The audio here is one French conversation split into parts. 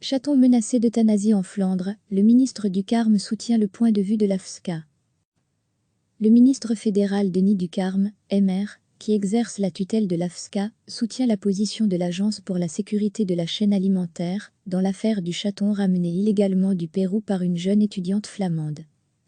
Chaton menacé d'euthanasie en Flandre, le ministre du Carme soutient le point de vue de l'AFSCA. Le ministre fédéral Denis Ducarme, MR, qui exerce la tutelle de l'AFSCA, soutient la position de l'Agence pour la sécurité de la chaîne alimentaire, dans l'affaire du chaton ramené illégalement du Pérou par une jeune étudiante flamande.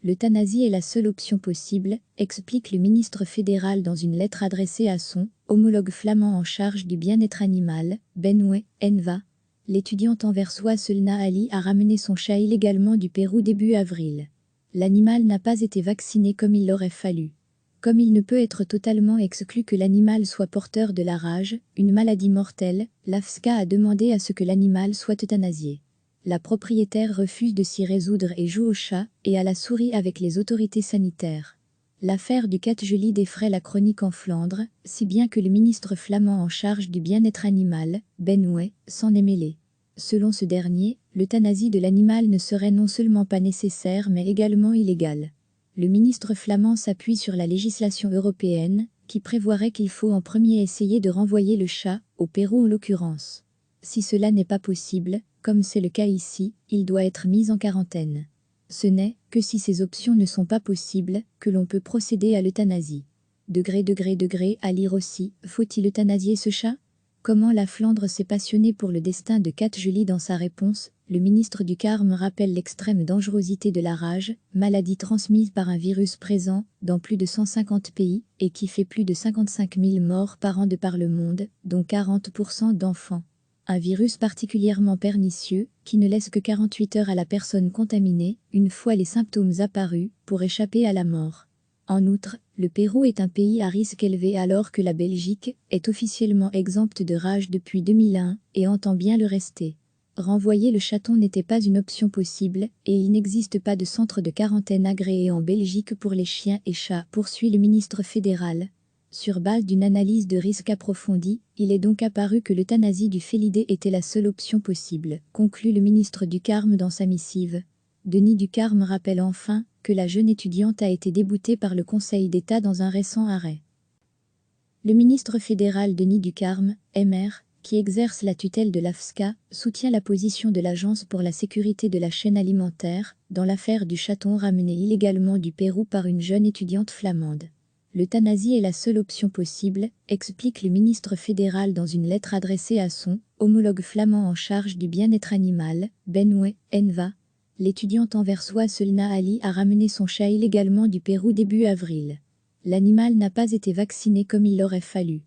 L'euthanasie est la seule option possible, explique le ministre fédéral dans une lettre adressée à son homologue flamand en charge du bien-être animal, Benoué Enva. L'étudiante anversoise Selna Ali a ramené son chat illégalement du Pérou début avril. L'animal n'a pas été vacciné comme il l'aurait fallu. Comme il ne peut être totalement exclu que l'animal soit porteur de la rage, une maladie mortelle, l'AFSCA a demandé à ce que l'animal soit euthanasié. La propriétaire refuse de s'y résoudre et joue au chat et à la souris avec les autorités sanitaires. L'affaire du 4 juillet défraie la chronique en Flandre, si bien que le ministre flamand en charge du bien-être animal, Benoué, s'en est mêlé. Selon ce dernier, l'euthanasie de l'animal ne serait non seulement pas nécessaire mais également illégale. Le ministre flamand s'appuie sur la législation européenne, qui prévoirait qu'il faut en premier essayer de renvoyer le chat, au Pérou en l'occurrence. Si cela n'est pas possible, comme c'est le cas ici, il doit être mis en quarantaine. Ce n'est que si ces options ne sont pas possibles que l'on peut procéder à l'euthanasie. Degré à lire aussi, faut-il euthanasier ce chat? Comment la Flandre s'est passionnée pour le destin de 4 juillet dans sa réponse, le ministre du Carme rappelle l'extrême dangerosité de la rage, maladie transmise par un virus présent dans plus de 150 pays et qui fait plus de 55 000 morts par an de par le monde, dont 40% d'enfants. Un virus particulièrement pernicieux, qui ne laisse que 48 heures à la personne contaminée, une fois les symptômes apparus, pour échapper à la mort. En outre, le Pérou est un pays à risque élevé alors que la Belgique est officiellement exempte de rage depuis 2001 et entend bien le rester. Renvoyer le chaton n'était pas une option possible et il n'existe pas de centre de quarantaine agréé en Belgique pour les chiens et chats, poursuit le ministre fédéral. Sur base d'une analyse de risque approfondie, il est donc apparu que l'euthanasie du félidé était la seule option possible, conclut le ministre Ducarme dans sa missive. Denis Ducarme rappelle enfin que la jeune étudiante a été déboutée par le Conseil d'État dans un récent arrêt. Le ministre fédéral Denis Ducarme, MR, qui exerce la tutelle de l'AFSCA, soutient la position de l'Agence pour la sécurité de la chaîne alimentaire, dans l'affaire du chaton ramené illégalement du Pérou par une jeune étudiante flamande. L'euthanasie est la seule option possible, explique le ministre fédéral dans une lettre adressée à son homologue flamand en charge du bien-être animal, Benoué Enva. L'étudiante anversoise Selna Ali a ramené son chat illégalement du Pérou début avril. L'animal n'a pas été vacciné comme il l'aurait fallu.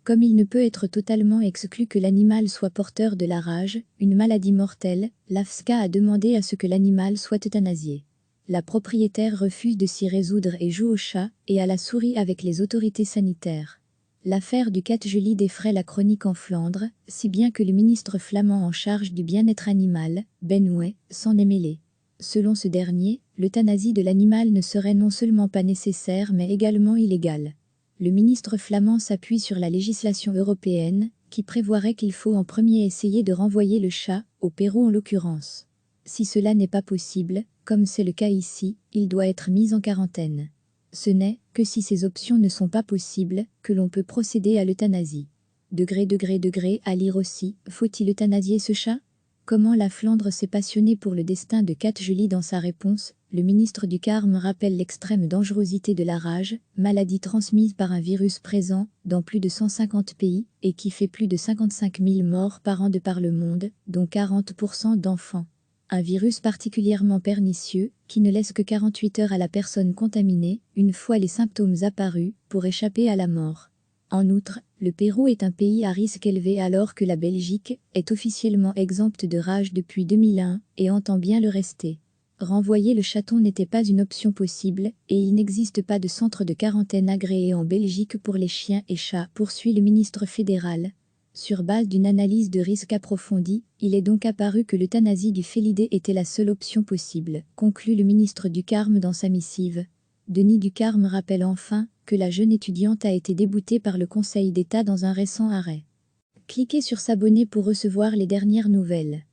Comme il ne peut être totalement exclu que l'animal soit porteur de la rage, une maladie mortelle, l'AFSCA a demandé à ce que l'animal soit euthanasié. La propriétaire refuse de s'y résoudre et joue au chat et à la souris avec les autorités sanitaires. L'affaire du 4 juillet défraie la chronique en Flandre, si bien que le ministre flamand en charge du bien-être animal, Benoué, s'en est mêlé. Selon ce dernier, l'euthanasie de l'animal ne serait non seulement pas nécessaire mais également illégale. Le ministre flamand s'appuie sur la législation européenne, qui prévoirait qu'il faut en premier essayer de renvoyer le chat, au Pérou en l'occurrence. Si cela n'est pas possible, comme c'est le cas ici, il doit être mis en quarantaine. Ce n'est que si ces options ne sont pas possibles que l'on peut procéder à l'euthanasie. Degré à lire aussi, faut-il euthanasier ce chat? Comment la Flandre s'est passionnée pour le destin de 4 juillet dans sa réponse, le ministre du Carme rappelle l'extrême dangerosité de la rage, maladie transmise par un virus présent dans plus de 150 pays et qui fait plus de 55 000 morts par an de par le monde, dont 40% d'enfants. Un virus particulièrement pernicieux, qui ne laisse que 48 heures à la personne contaminée, une fois les symptômes apparus, pour échapper à la mort. En outre, le Pérou est un pays à risque élevé alors que la Belgique est officiellement exempte de rage depuis 2001 et entend bien le rester. Renvoyer le chaton n'était pas une option possible et il n'existe pas de centre de quarantaine agréé en Belgique pour les chiens et chats, poursuit le ministre fédéral. Sur base d'une analyse de risque approfondie, il est donc apparu que l'euthanasie du félidé était la seule option possible, conclut le ministre Ducarme dans sa missive. Denis Ducarme rappelle enfin que la jeune étudiante a été déboutée par le Conseil d'État dans un récent arrêt. Cliquez sur s'abonner pour recevoir les dernières nouvelles.